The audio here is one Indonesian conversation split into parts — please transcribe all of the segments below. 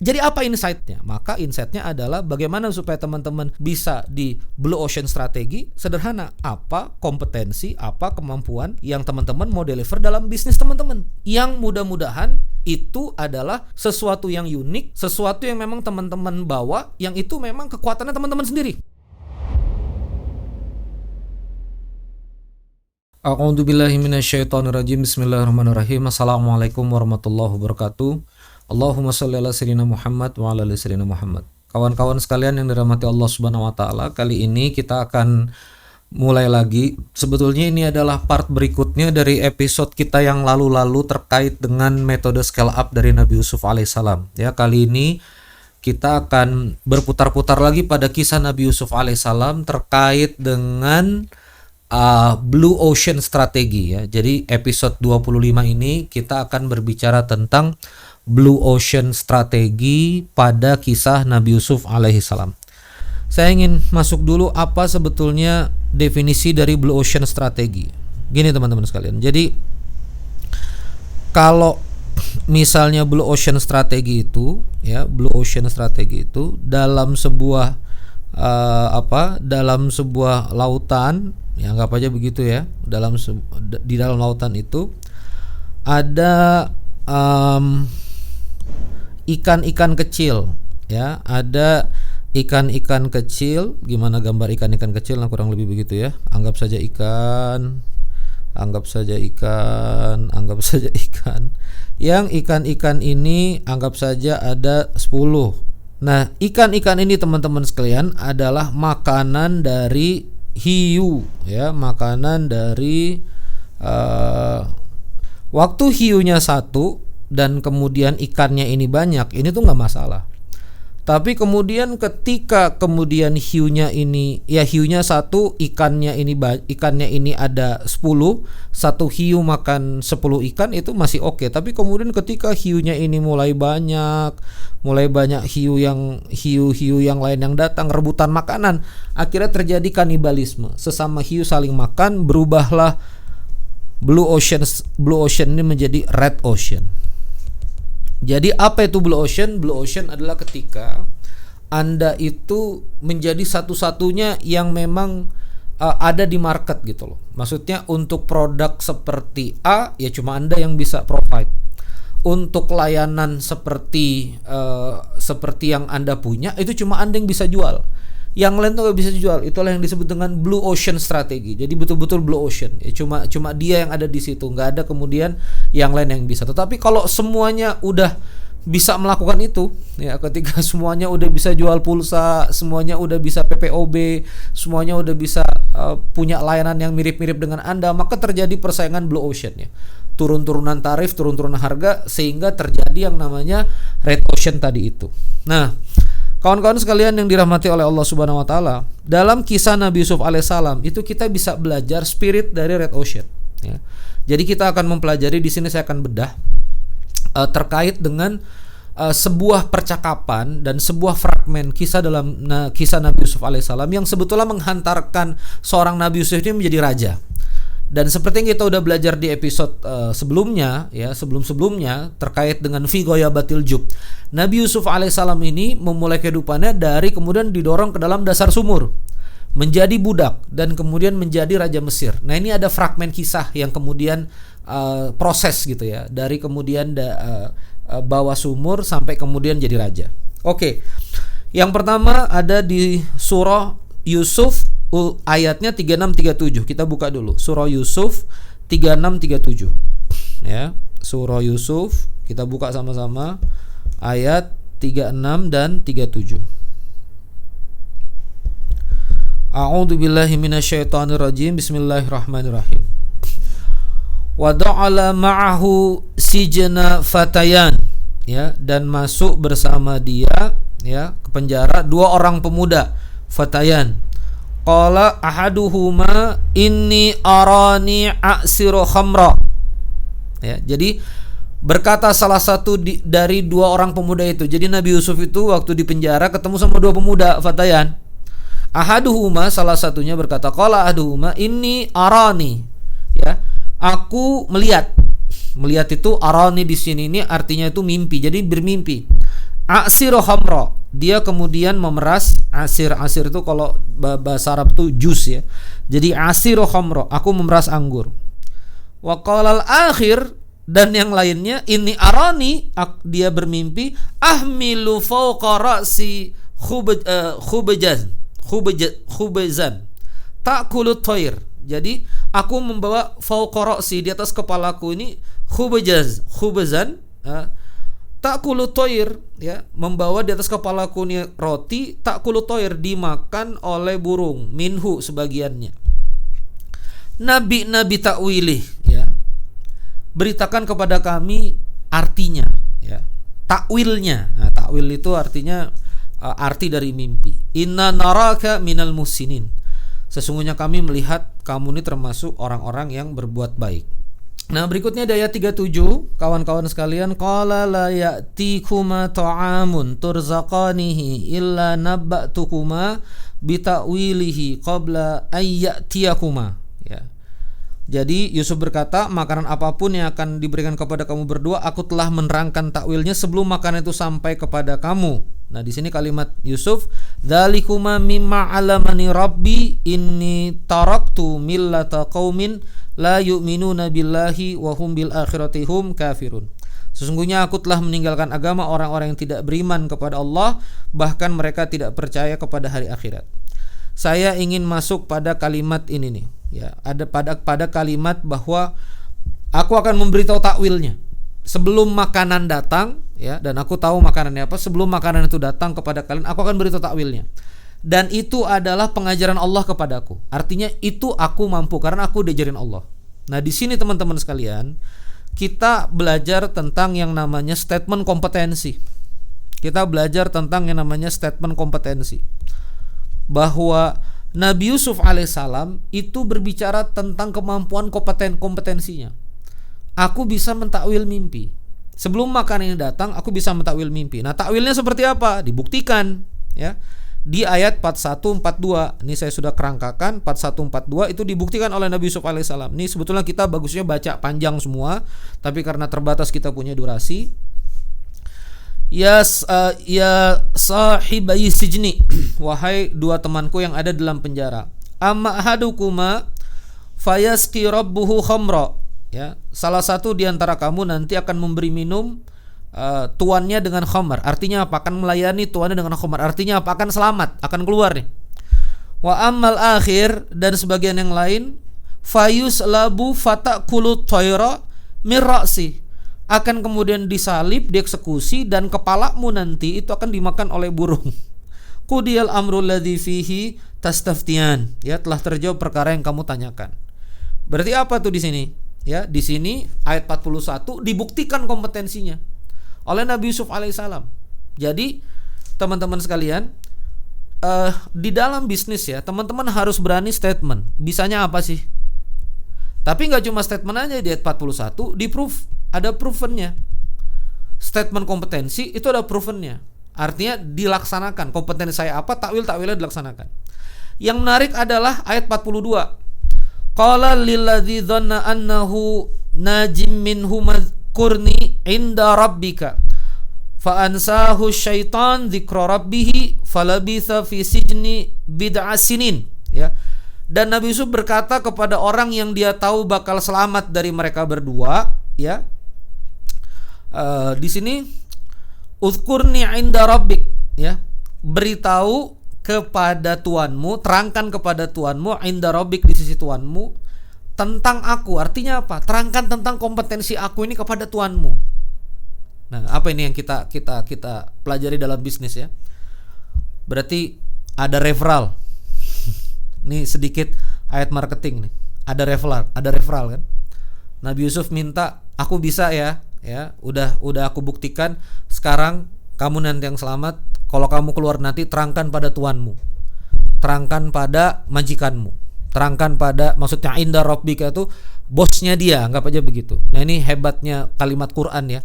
Jadi apa insight-nya? Maka insight-nya adalah bagaimana supaya teman-teman bisa di Blue Ocean Strategi. Sederhana, apa kompetensi, apa kemampuan yang teman-teman mau deliver dalam bisnis teman-teman, yang mudah-mudahan itu adalah sesuatu yang unik, sesuatu yang memang teman-teman bawa, yang itu memang kekuatannya teman-teman sendiri. A'udzubillahi minasyaitonirrajim. Bismillahirrahmanirrahim. Assalamualaikum warahmatullahi wabarakatuh. Allahumma sholli ala sayyidina Muhammad wa ala ali sayyidina Muhammad. Kawan-kawan sekalian yang dirahmati Allah Subhanahu wa taala, kali ini kita akan mulai lagi. Sebetulnya ini adalah part berikutnya dari episode kita yang lalu-lalu terkait dengan metode scale up dari Nabi Yusuf alaihissalam. Ya, kali ini kita akan berputar-putar lagi pada kisah Nabi Yusuf alaihissalam terkait dengan Blue Ocean Strategi ya. Jadi episode 25 ini kita akan berbicara tentang Blue Ocean Strategi pada kisah Nabi Yusuf alaihissalam. Saya ingin masuk dulu apa sebetulnya definisi dari Blue Ocean Strategi. Gini teman-teman sekalian. Jadi kalau misalnya Blue Ocean Strategi itu ya, Blue Ocean Strategi itu dalam sebuah dalam sebuah lautan, ya anggap aja begitu ya, di dalam lautan itu ada ikan-ikan kecil ya, ada ikan-ikan kecil. Gimana gambar ikan-ikan kecil? Nah, kurang lebih begitu ya. Anggap saja ikan. Yang ikan-ikan ini anggap saja ada 10. Nah, ikan-ikan ini teman-teman sekalian adalah makanan dari hiu ya, makanan dari waktu hiunya satu dan kemudian ikannya ini banyak, ini tuh nggak masalah. Tapi kemudian ketika kemudian hiunya satu, ikannya ini ada 10, satu hiu makan 10 ikan, itu masih oke. Tapi kemudian ketika hiunya ini mulai banyak hiu yang lain yang datang rebutan makanan, akhirnya terjadi kanibalisme, sesama hiu saling makan, berubahlah Blue Ocean ini menjadi Red Ocean. Jadi apa itu Blue Ocean? Blue Ocean adalah ketika Anda itu menjadi satu-satunya yang memang ada di market gitu loh. Maksudnya untuk produk seperti A ya cuma Anda yang bisa provide. Untuk layanan seperti yang Anda punya itu cuma Anda yang bisa jual. Yang lain tuh gak bisa dijual. Itulah yang disebut dengan Blue Ocean Strategi. Jadi betul-betul Blue Ocean ya, cuma dia yang ada di situ, nggak ada kemudian yang lain yang bisa. Tetapi kalau semuanya udah bisa melakukan itu ya, ketika semuanya udah bisa jual pulsa, semuanya udah bisa PPOB, semuanya udah bisa punya layanan yang mirip-mirip dengan Anda, maka terjadi persaingan Blue Ocean ya. Turun-turunan tarif, turun-turunan harga, sehingga terjadi yang namanya Red Ocean tadi itu. Nah, kawan-kawan sekalian yang dirahmati oleh Allah Subhanahu wa taala, dalam kisah Nabi Yusuf alaihissalam itu kita bisa belajar spirit dari Red Ocean ya. Jadi kita akan mempelajari di sini, saya akan bedah terkait dengan sebuah percakapan dan sebuah fragmen kisah dalam kisah Nabi Yusuf alaihissalam yang sebetulnya menghantarkan seorang Nabi Yusuf ini menjadi raja. Dan seperti yang kita udah belajar di episode sebelumnya ya, sebelum-sebelumnya terkait dengan fi ghayabatil jub, Nabi Yusuf alaihissalam ini memulai kehidupannya dari kemudian didorong ke dalam dasar sumur, menjadi budak dan kemudian menjadi raja Mesir. Nah, ini ada fragmen kisah yang kemudian proses gitu ya, dari kemudian bawah sumur sampai kemudian jadi raja. Oke. Yang pertama ada di surah Yusuf ayatnya 36-37. Kita buka dulu surah Yusuf 36-37 ya. Surah Yusuf kita buka sama-sama ayat 36 dan 37. A'udzubillahi minasyaitonirrajim. Bismillahirrahmanirrahim. Wa da'ala ma'ahu sijna fatayan ya, dan masuk bersama dia ya ke penjara dua orang pemuda, fatayan. Qala ahaduhuma inni arani a'siru khamra ya, jadi berkata salah satu dari dua orang pemuda itu. Jadi Nabi Yusuf itu waktu di penjara ketemu sama dua pemuda, fatayan. Ahaduhuma, salah satunya berkata, qala ahaduhuma inni arani ya, aku melihat. Melihat itu arani di sini ini artinya itu mimpi. Jadi bermimpi. Asiru khamra, dia kemudian memeras asir. Asir itu kalau bahasa Arab itu jus ya. Jadi asiru khamra, aku memeras anggur. Wa qala al-akhir, dan yang lainnya, ini arani, dia bermimpi ahmilu fawqa ra'si khubazan ta'kulu thair. Jadi aku membawa fawqa ra'si, di atas kepalaku ini khubazan ta'kulu thair, ya, membawa di atas kepalaku ini roti, ta'kulu thair, dimakan oleh burung, minhu sebagiannya. Nabi ta'wilih, ya, beritakan kepada kami artinya, ya, takwilnya. Nah, takwil itu artinya arti dari mimpi. Inna naraka minal musinin, sesungguhnya kami melihat kamu ini termasuk orang-orang yang berbuat baik. Nah, berikutnya di ayat 37, kawan-kawan sekalian, qala la ya'tikuma ta'amun turzaqanihi illa nabba'tukuma bita'wilihi qabla ayyatiyakuma. Ya. Jadi Yusuf berkata, makanan apapun yang akan diberikan kepada kamu berdua, aku telah menerangkan takwilnya sebelum makanan itu sampai kepada kamu. Nah, di sini kalimat Yusuf, dzalikuma mimma 'alamani rabbi inni taraktu millata qaumin la yu'minuna billahi wa hum bil akhirati hum kafirun. Sesungguhnya aku telah meninggalkan agama orang-orang yang tidak beriman kepada Allah, bahkan mereka tidak percaya kepada hari akhirat. Saya ingin masuk pada kalimat ini nih, ya, ada pada kalimat bahwa aku akan memberitahu takwilnya sebelum makanan datang, ya, dan aku tahu makanannya apa. Sebelum makanan itu datang kepada kalian, aku akan beritahu takwilnya. Dan itu adalah pengajaran Allah kepadaku. Artinya itu aku mampu karena aku diajarin Allah. Nah, di sini teman-teman sekalian, kita belajar tentang yang namanya statement kompetensi. Kita belajar tentang yang namanya statement kompetensi. Bahwa Nabi Yusuf alaihissalam itu berbicara tentang kemampuan kompetensinya. Aku bisa mentakwil mimpi. Sebelum makanan ini datang, aku bisa mentakwil mimpi. Nah, takwilnya seperti apa? Dibuktikan, ya. Di ayat 41-42, ini saya sudah kerangkakan. 41-42 itu dibuktikan oleh Nabi Yusuf alaihissalam. Ini sebetulnya kita bagusnya baca panjang semua, tapi karena terbatas kita punya durasi. Ya sahibai sijni, wahai dua temanku yang ada dalam penjara. Amma ahadukuma fayasqi rabbuhu khamra, ya, salah satu di antara kamu nanti akan memberi minum tuannya dengan khamar. Artinya apa? Akan melayani tuannya dengan khamar. Artinya apa? Akan selamat, akan keluar nih. Wa ammal akhir, dan sebagian yang lain, fayus labu fatakulu tayra min ra'si, akan kemudian disalib, dieksekusi, dan kepalamu nanti itu akan dimakan oleh burung. Qudiyal amrul ladzi fihi tastaftiyan, ya, telah terjawab perkara yang kamu tanyakan. Berarti apa tuh di sini? Ya, di sini ayat 41 dibuktikan kompetensinya oleh Nabi Yusuf alaihissalam. Jadi teman-teman sekalian, di dalam bisnis ya, teman-teman harus berani statement. Bisanya apa sih? Tapi nggak cuma statement aja. Di ayat 41 di proof, ada provennya. Statement kompetensi itu ada provennya. Artinya dilaksanakan. Kompetensi saya apa, takwilnya dilaksanakan. Yang menarik adalah ayat 42. Qala lilladzi dhanna annahu najim minhu madhkurni inda rabbika fa ansahu syaitan dzikra rabbih falabitha fi sijni bid'a sinin, ya. Dan Nabi Yusuf berkata kepada orang yang dia tahu bakal selamat dari mereka berdua, ya. Di sini uzkurni inda rabbik, ya. Beritahu kepada Tuanmu, terangkan kepada Tuanmu, inda rabbik, di sisi Tuanmu, tentang aku. Artinya apa? Terangkan tentang kompetensi aku ini kepada Tuanmu. Nah, apa ini yang kita pelajari dalam bisnis, ya? Berarti ada referral. Ini sedikit ayat marketing nih. Ada referral kan? Nabi Yusuf minta, aku bisa ya, udah aku buktikan. Sekarang kamu nanti yang selamat. Kalau kamu keluar nanti, terangkan pada tuanmu, terangkan pada majikanmu, terangkan pada, maksudnya inda rabbika itu bosnya dia, anggap aja begitu. Nah, ini hebatnya kalimat Quran, ya.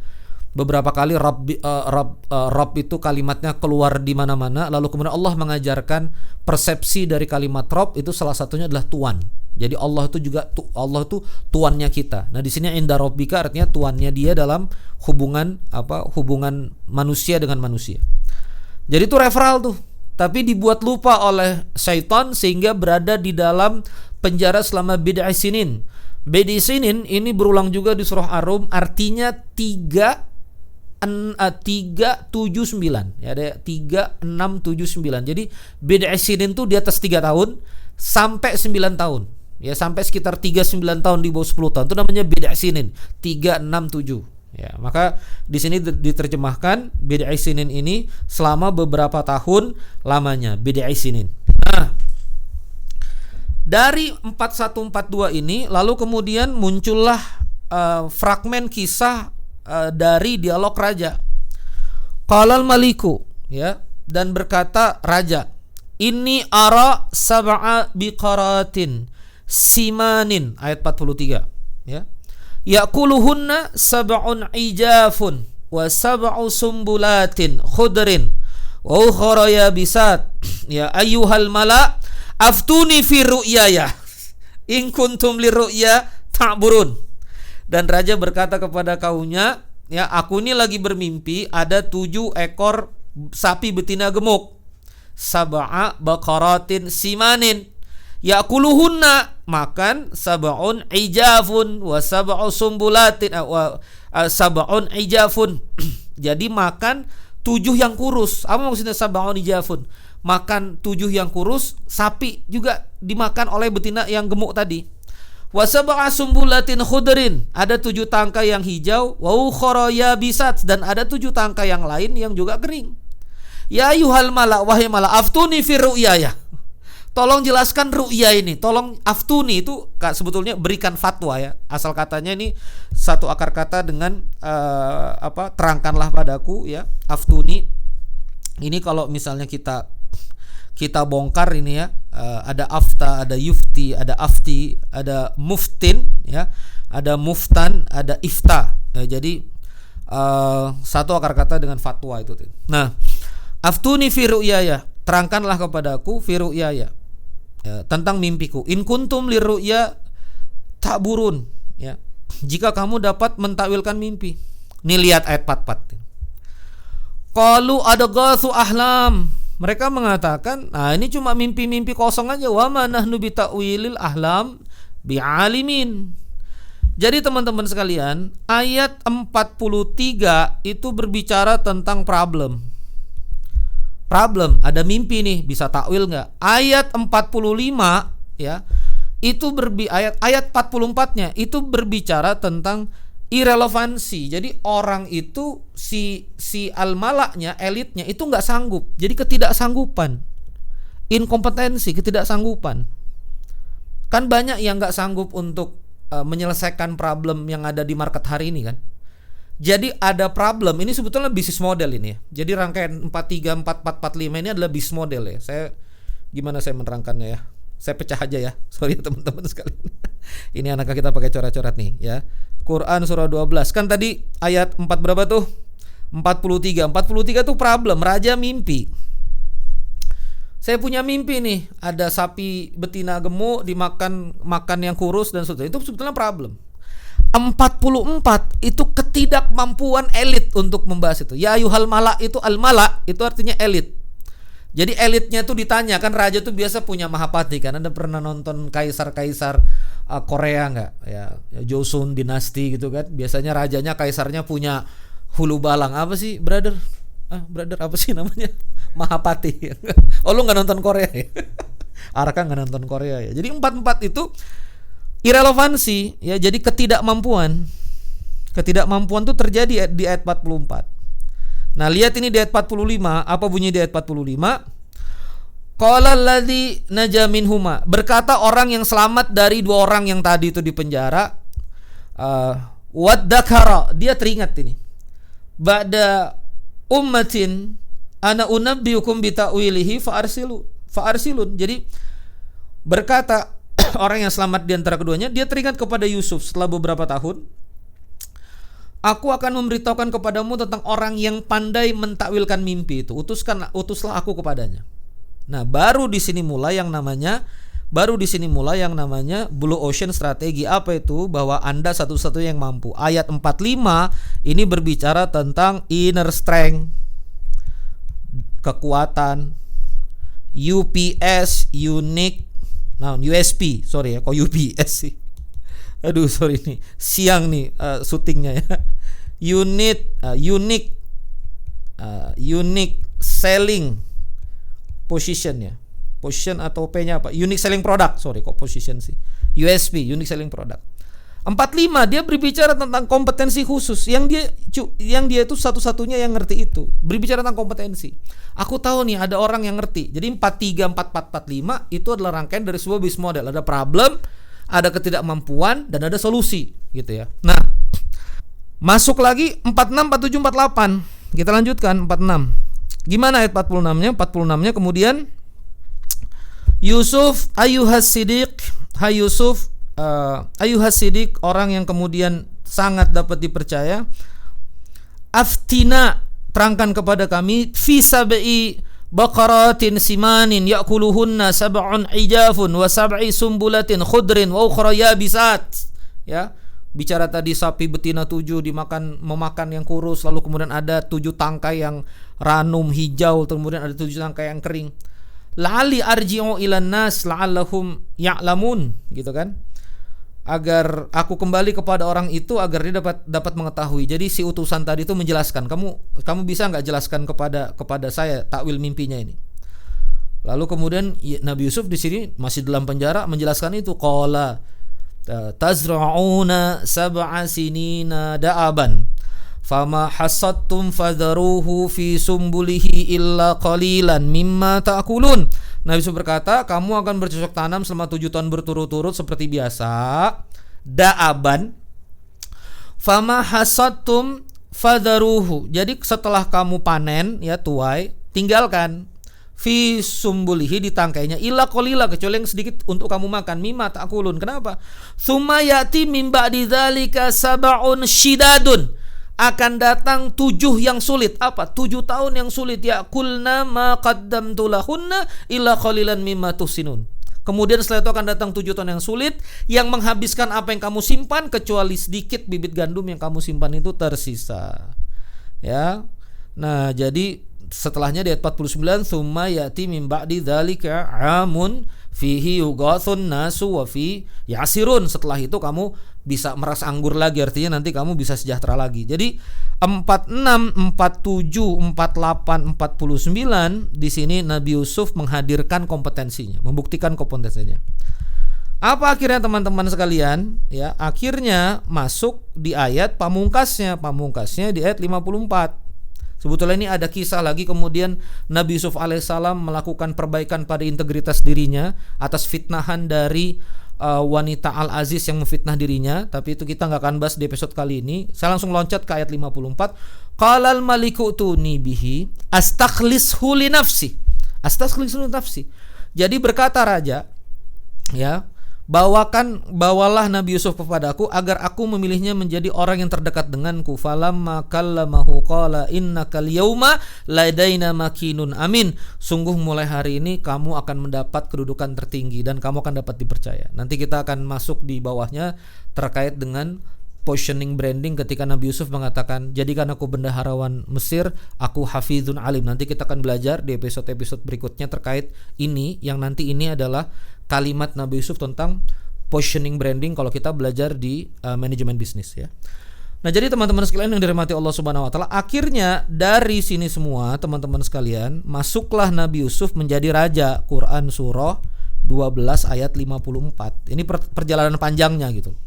Beberapa kali Rabb itu kalimatnya keluar di mana-mana, lalu kemudian Allah mengajarkan persepsi dari kalimat Rabb itu salah satunya adalah tuan. Jadi Allah itu juga Allah itu tuannya kita. Nah, di sini inda rabbika artinya tuannya dia dalam hubungan hubungan manusia dengan manusia. Jadi itu referal tuh. Tapi dibuat lupa oleh syaitan sehingga berada di dalam penjara selama bid'ah sinin. Bid'ah sinin ini berulang juga di surah Ar-Rum, artinya 379. Ya, ada 3679. Jadi bid'ah sinin tuh di atas 3 tahun sampai 9 tahun. Ya, sampai sekitar 39 tahun di bawah 10 tahun itu namanya bid'ah sinin 367. Ya, maka di sini diterjemahkan bid'ah sinin ini selama beberapa tahun lamanya bid'ah sinin. Nah, dari 4142 ini lalu kemudian muncullah fragmen kisah dari dialog raja. Qalal maliku, ya, dan berkata raja, "Inni ara sab'a biqaratin simanin," ayat 43, ya. "Yaquluhunna sab'un ijafun wa sab'u sumbulatin khudrin wa ukhra yabisat ya ayyuhal mala aftuni fi ru'yaya in kuntum lirru'ya ta'burun." Dan raja berkata kepada kaumnya, ya, aku ini lagi bermimpi ada 7 ekor sapi betina gemuk, sab'a baqaratin simanin, yaquluhunna, makan, sab'un ijafun wa sab'u sumbulatin wa sab'un ijafun. Jadi makan 7 yang kurus. Apa maksudnya sab'un ijafun? Makan 7 yang kurus, sapi juga dimakan oleh betina yang gemuk tadi. Wa sab'a sumbulatin khudrin, ada 7 tangkai yang hijau, wa ukhra yabisat, dan ada 7 tangkai yang lain yang juga kering. Ya ayyuhal mala, wahai mala, aftuni fi ru'yaya. Tolong jelaskan ru'ya ini. Tolong, aftuni itu sebetulnya berikan fatwa, ya. Asal katanya ini satu akar kata dengan terangkanlah padaku, ya. Aftuni. Ini kalau misalnya kita bongkar ini, ya. Ada afta, ada yufti, ada afti, ada muftin, ya. Ada muftan, ada ifta. Ya, jadi satu akar kata dengan fatwa itu. Nah, aftuni fi ru'yaya, terangkanlah kepadaku fi ru'yaya, ya, tentang mimpiku. In kuntum lirru'ya ta'burun, ya, jika kamu dapat mentakwilkan mimpi. Nih lihat ayat 44. Qalu adghatsu ahlam, mereka mengatakan, nah ini cuma mimpi-mimpi kosong aja. Wa ma nahnu bi ta'wilil ahlam bi'alimin. Jadi teman-teman sekalian, ayat 43 itu berbicara tentang problem, ada mimpi nih, bisa takwil nggak? Ayat 45, ya, itu ayat 44-nya itu berbicara tentang irelevansi. Jadi orang itu si al-malaknya, elitnya itu nggak sanggup. Jadi ketidaksanggupan, inkompetensi, ketidaksanggupan. Kan banyak yang nggak sanggup untuk menyelesaikan problem yang ada di market hari ini kan. Jadi ada problem, ini sebetulnya bisnis model ini, ya. Jadi rangkaian 43, 44, 45 ini adalah bisnis model, ya. Gimana saya menerangkannya, ya? Saya pecah aja, ya. Sorry teman-teman sekalian. Ini anak kita pakai coret-coret nih, ya. Quran surah 12. Kan tadi ayat 4 berapa tuh? 43. 43 tuh problem, raja mimpi. Saya punya mimpi nih, ada sapi betina gemuk dimakan yang kurus dan sebagainya. Itu sebetulnya problem. 44 itu ketidakmampuan elit untuk membahas itu. Ya ayyuhal mala, itu al-mala itu artinya elit. Jadi elitnya tuh ditanya, kan raja tuh biasa punya mahapati kan. Anda pernah nonton kaisar-kaisar Korea nggak? Ya, Joseon dinasti gitu kan. Biasanya rajanya, kaisarnya punya hulu balang. Apa sih, brother? Brother apa sih namanya? Mahapati. Oh, lu nggak nonton Korea ya? Arka nggak nonton Korea ya. Jadi 44 itu irelevansi, ya, jadi ketidakmampuan tuh terjadi di ayat 44. Nah, lihat ini di ayat 45, apa bunyi di ayat 45? Qala alladzi naja minhuma, berkata orang yang selamat dari 2 orang yang tadi itu di penjara, waddakara, dia teringat ini. Ba'da ummatin ana unabbiukum bita'wilihi fa'arsilun. Jadi berkata orang yang selamat di antara keduanya, dia teringat kepada Yusuf setelah beberapa tahun. Aku akan memberitahukan kepadamu tentang orang yang pandai mentakwilkan mimpi itu. Utuslah aku kepadanya. Nah, baru di sini mulai yang namanya Baru di sini mulai yang namanya Blue Ocean Strategi. Apa itu? Bahwa Anda satu-satunya yang mampu. Ayat 45 ini berbicara tentang inner strength, kekuatan, UPS, unique, USP, sorry ya, kok UPS sih? Aduh, sorry nih, siang nih syutingnya ya. Unique selling position ya. Position atau P-nya apa? Unique selling product. Sorry, kok position sih? USP, unique selling product. 45 dia berbicara tentang kompetensi khusus yang dia itu satu-satunya yang ngerti itu. Berbicara tentang kompetensi. Aku tahu nih ada orang yang ngerti. Jadi 43, 44, 45 itu adalah rangkaian dari sebuah business model. Ada problem, ada ketidakmampuan, dan ada solusi gitu ya. Nah, masuk lagi 46, 47, 48. Kita lanjutkan 46. Gimana ayat 46-nya? 46-nya kemudian Yusuf ayuhas sidik, hai Yusuf, ayuhas sidik, orang yang kemudian sangat dapat dipercaya. Aftina, terangkan kepada kami, fi sab'i baqaratin simanin ya'kuluhunna sab'un ijafun wa sab'i sumbulatin khudrin wa ukhra yabisat. Ya, bicara tadi sapi betina 7 memakan yang kurus, lalu kemudian ada 7 tangkai yang ranum hijau, kemudian ada 7 tangkai yang kering. La'ali arji'u ilan nas la'allahum ya'lamun, gitu kan? Agar aku kembali kepada orang itu agar dia dapat mengetahui. Jadi si utusan tadi itu menjelaskan, kamu bisa enggak jelaskan kepada saya takwil mimpinya ini. Lalu kemudian Nabi Yusuf di sini masih dalam penjara menjelaskan itu, qala tazra'una sab'a sinina da'aban fama hasadtum fadharuhu fi sumbulihi illa qalilan mimma ta'kulun. Nabi Yusuf berkata, kamu akan bercocok tanam selama 7 tahun berturut-turut seperti biasa. Da'aban fama hasadtum fadharuhu. Jadi setelah kamu panen ya tuai, tinggalkan fi sumbulihi, di tangkainya, illa qalila, kecuali yang sedikit untuk kamu makan, mimma ta'kulun. Kenapa? Tsumma ya'ti min ba'di dzalika sab'un syidadun, akan datang 7 yang sulit. Apa? 7 tahun yang sulit. Ya'kulna ma qaddamtu lahunna illa qalilan mimma tuhsinun. Kemudian setelah itu akan datang 7 tahun yang sulit, yang menghabiskan apa yang kamu simpan, kecuali sedikit bibit gandum yang kamu simpan itu tersisa. Ya. Nah, jadi setelahnya di ayat 49, tsumma ya'ti min ba'di dzalika 'amun fihi yughathun nasu wa fi yasirun. Setelah itu kamu bisa meras anggur lagi, artinya nanti kamu bisa sejahtera lagi. Jadi 46, 47, 48, 49 di sini Nabi Yusuf menghadirkan kompetensinya, membuktikan kompetensinya. Apa akhirnya teman-teman sekalian? Ya, akhirnya masuk di ayat pamungkasnya di ayat 54. Sebetulnya ini ada kisah lagi, kemudian Nabi Yusuf alaihissalam melakukan perbaikan pada integritas dirinya atas fitnahan dari wanita Al-Aziz yang memfitnah dirinya. Tapi itu kita gak akan bahas di episode kali ini. Saya langsung loncat ke ayat 54. Qalal maliku tuni bihi astakhlishu li nafsi. Jadi berkata raja, ya, bawalah Nabi Yusuf kepadaku agar aku memilihnya menjadi orang yang terdekat denganku. Falamma kallamahu qala innakal yauma ladaina makinun amin. Sungguh mulai hari ini kamu akan mendapat kedudukan tertinggi dan kamu akan dapat dipercaya. Nanti kita akan masuk di bawahnya terkait dengan positioning branding ketika Nabi Yusuf mengatakan, jadikan aku bendaharawan Mesir, aku hafizun alim. Nanti kita akan belajar di episode-episode berikutnya terkait ini, yang nanti ini adalah kalimat Nabi Yusuf tentang positioning branding kalau kita belajar di manajemen bisnis ya. Nah, jadi teman-teman sekalian yang dirahmati Allah Subhanahu wa taala, akhirnya dari sini semua teman-teman sekalian, masuklah Nabi Yusuf menjadi raja. Quran surah 12 ayat 54. Ini perjalanan panjangnya gitu.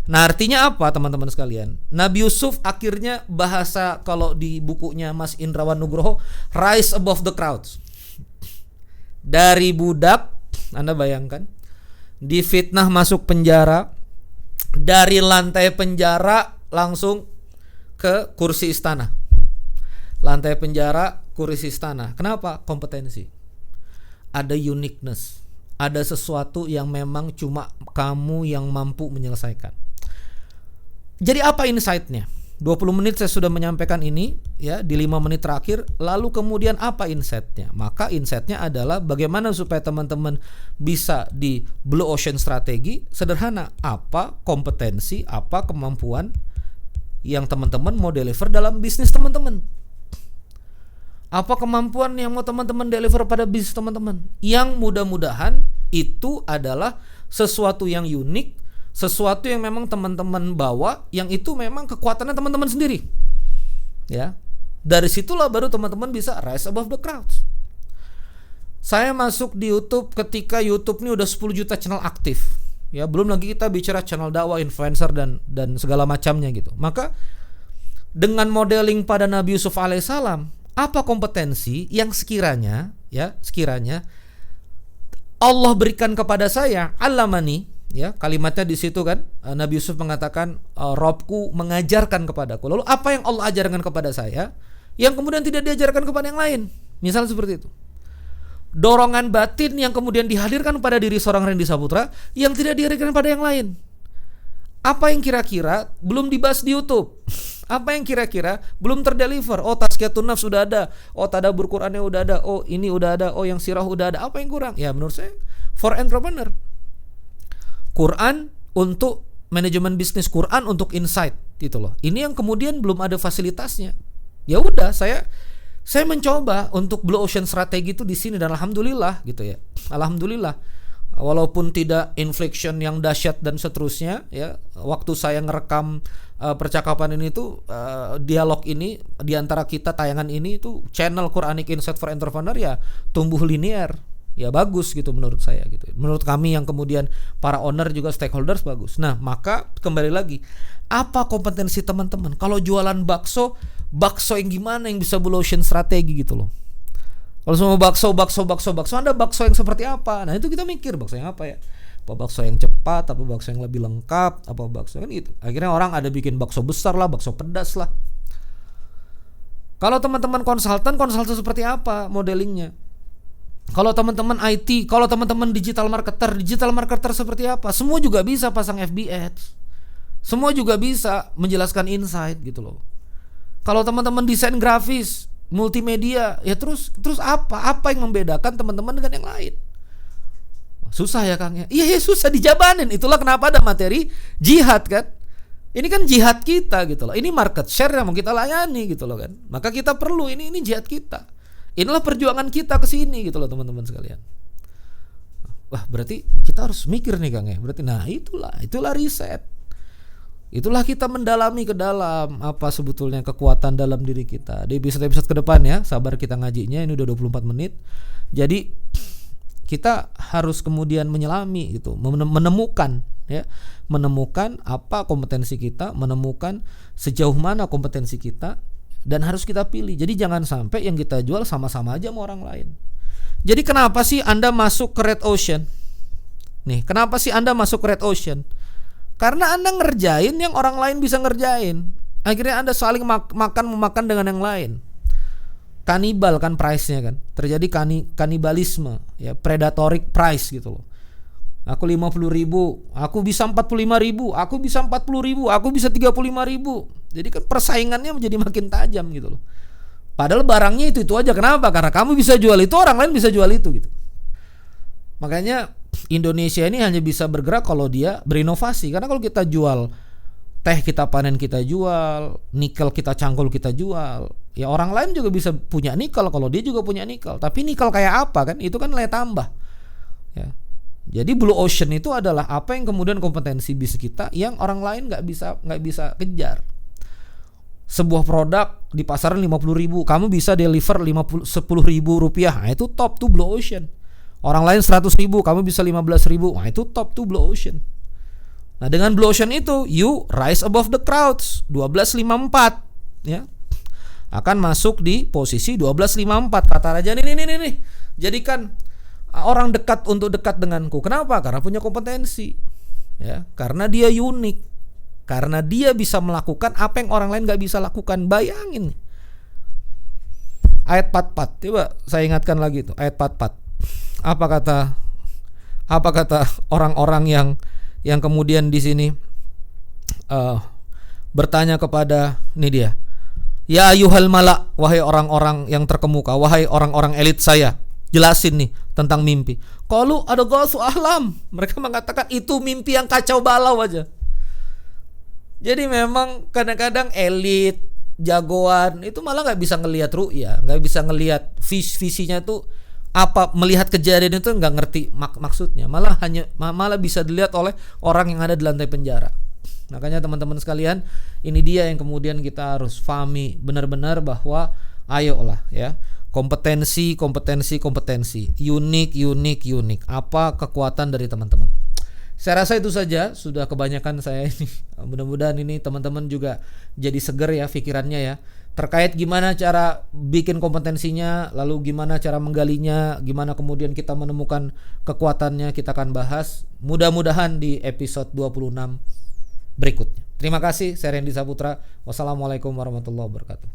Nah, artinya apa teman-teman sekalian? Nabi Yusuf akhirnya, bahasa kalau di bukunya Mas Indrawan Nugroho, rise above the crowds. Dari budak, Anda bayangkan, difitnah masuk penjara, dari lantai penjara langsung ke kursi istana. Lantai penjara, kursi istana. Kenapa? Kompetensi. Ada uniqueness. Ada sesuatu yang memang cuma kamu yang mampu menyelesaikan. Jadi apa insight-nya? 20 menit saya sudah menyampaikan ini ya di 5 menit terakhir. Lalu kemudian apa insight-nya? Maka insight-nya adalah bagaimana supaya teman-teman bisa di blue ocean strategi. Sederhana, apa kompetensi, apa kemampuan yang teman-teman mau deliver dalam bisnis teman-teman. Apa kemampuan yang mau teman-teman deliver pada bisnis teman-teman. Yang mudah-mudahan itu adalah sesuatu yang unik, sesuatu yang memang teman-teman bawa, yang itu memang kekuatannya teman-teman sendiri. Ya. Dari situlah baru teman-teman bisa rise above the crowds. Saya masuk di YouTube ketika YouTube ini udah 10 juta channel aktif. Ya, belum lagi kita bicara channel dakwah, influencer dan segala macamnya gitu. Maka dengan modeling pada Nabi Yusuf alaihissalam, apa kompetensi yang sekiranya Allah berikan kepada saya, alamani, ya, kalimatnya di situ kan, Nabi Yusuf mengatakan Robku mengajarkan kepadaku. Lalu apa yang Allah ajarkan kepada saya yang kemudian tidak diajarkan kepada yang lain? Misal seperti itu. Dorongan batin yang kemudian dihadirkan pada diri seorang Randy Saputra yang tidak dihadirkan pada yang lain. Apa yang kira-kira belum dibahas di YouTube? Apa yang kira-kira belum terdeliver? Oh, tazkiyatun nafs sudah ada. Oh, tadabbur Qur'annya udah ada. Oh, ini udah ada. Oh, yang sirah udah ada. Apa yang kurang? Ya, menurut saya for entrepreneur. Quran untuk manajemen bisnis, Quran untuk insight gitu loh. Ini yang kemudian belum ada fasilitasnya. Ya udah, saya mencoba untuk blue ocean strategi itu di sini dan alhamdulillah gitu ya. Alhamdulillah. Walaupun tidak inflection yang dahsyat dan seterusnya ya, waktu saya ngerekam percakapan ini tuh dialog ini di antara kita, tayangan ini tuh channel Quranic Insight for Entrepreneur ya tumbuh linear. Ya bagus gitu menurut saya gitu. Menurut kami yang kemudian para owner juga stakeholders bagus. Nah, maka kembali lagi, apa kompetensi teman-teman? Kalau jualan bakso yang gimana yang bisa blue ocean strategi gitu loh. Kalau semua bakso, Anda bakso yang seperti apa? Nah, itu kita mikir bakso yang apa ya? Apa bakso yang cepat, apa bakso yang lebih lengkap, apa bakso kan gitu. Akhirnya orang ada bikin bakso besar lah, bakso pedas lah. Kalau teman-teman konsultan seperti apa modelingnya? Kalau teman-teman IT, kalau teman-teman digital marketer seperti apa? Semua juga bisa pasang FB Ads. Semua juga bisa menjelaskan insight gitu loh. Kalau teman-teman desain grafis, multimedia, ya terus apa? Apa yang membedakan teman-teman dengan yang lain? Wah, susah ya Kang ya. Iya, susah dijabanin. Itulah kenapa ada materi jihad kan. Ini kan jihad kita gitu loh. Ini market share yang mau kita layani gitu loh kan. Maka kita perlu ini jihad kita. Inilah perjuangan kita ke sini gitu loh teman-teman sekalian. Wah, berarti kita harus mikir nih Kang ya. Berarti itulah riset. Itulah kita mendalami ke dalam apa sebetulnya kekuatan dalam diri kita. Di episode ke depan ya, sabar kita ngajinya, ini udah 24 menit. Jadi kita harus kemudian menyelami gitu, menemukan apa kompetensi kita, menemukan sejauh mana kompetensi kita. Dan harus kita pilih. Jadi jangan sampai yang kita jual sama-sama aja sama orang lain. Jadi kenapa sih Anda masuk ke Red Ocean? Nih, kenapa sih Anda masuk ke Red Ocean? Karena Anda ngerjain yang orang lain bisa ngerjain. Akhirnya Anda saling memakan dengan yang lain. Kanibal kan price-nya kan. Terjadi kanibalisme, ya, predatory price gitu loh. Aku 50.000, aku bisa 45.000, aku bisa 40.000, aku bisa 35.000. Jadi kan persaingannya menjadi makin tajam gitu loh. Padahal barangnya itu aja. Kenapa? Karena kamu bisa jual itu, orang lain bisa jual itu gitu. Makanya Indonesia ini hanya bisa bergerak kalau dia berinovasi. Karena kalau kita jual teh, kita panen, kita jual nikel, kita cangkul, kita jual, ya orang lain juga bisa punya nikel kalau dia juga punya nikel. Tapi nikel kayak apa kan? Itu kan nilai tambah. Ya. Jadi blue ocean itu adalah apa yang kemudian kompetensi bisnis kita yang orang lain nggak bisa kejar. Sebuah produk di pasaran 50.000, kamu bisa deliver 10.000 rupiah, nah itu top tuh blue ocean. Orang lain 100.000, kamu bisa 15.000, nah itu top tuh blue ocean. Nah dengan blue ocean itu you rise above the crowds. 1254 ya, akan masuk di posisi 1254. Kata raja nih. Jadikan orang dekat untuk dekat denganku. Kenapa? Karena punya kompetensi. Ya, karena dia unik. Karena dia bisa melakukan apa yang orang lain gak bisa lakukan. Bayangin. Ayat 44. Coba saya ingatkan lagi itu. Ayat 44. Apa kata orang-orang yang kemudian di sini bertanya kepada, ini dia, ya ayuhal mala, wahai orang-orang yang terkemuka, wahai orang-orang elit saya, jelasin nih tentang mimpi. Qalu ada ghasu ahlam, mereka mengatakan itu mimpi yang kacau balau aja. Jadi memang kadang-kadang elit, jagoan itu malah nggak bisa ngelihat ru'ya, nggak bisa ngelihat visinya tuh apa, melihat kejadian itu nggak ngerti maksudnya, malah bisa dilihat oleh orang yang ada di lantai penjara. Makanya teman-teman sekalian, ini dia yang kemudian kita harus pahami benar-benar bahwa ayolah ya, kompetensi, unik. Apa kekuatan dari teman-teman? Saya rasa itu saja, sudah kebanyakan saya ini. Mudah-mudahan ini teman-teman juga jadi seger ya pikirannya ya. Terkait gimana cara bikin kompetensinya, lalu gimana cara menggalinya, gimana kemudian kita menemukan kekuatannya, kita akan bahas mudah-mudahan di episode 26 berikutnya. Terima kasih, saya Randy Saputra. Wassalamualaikum warahmatullahi wabarakatuh.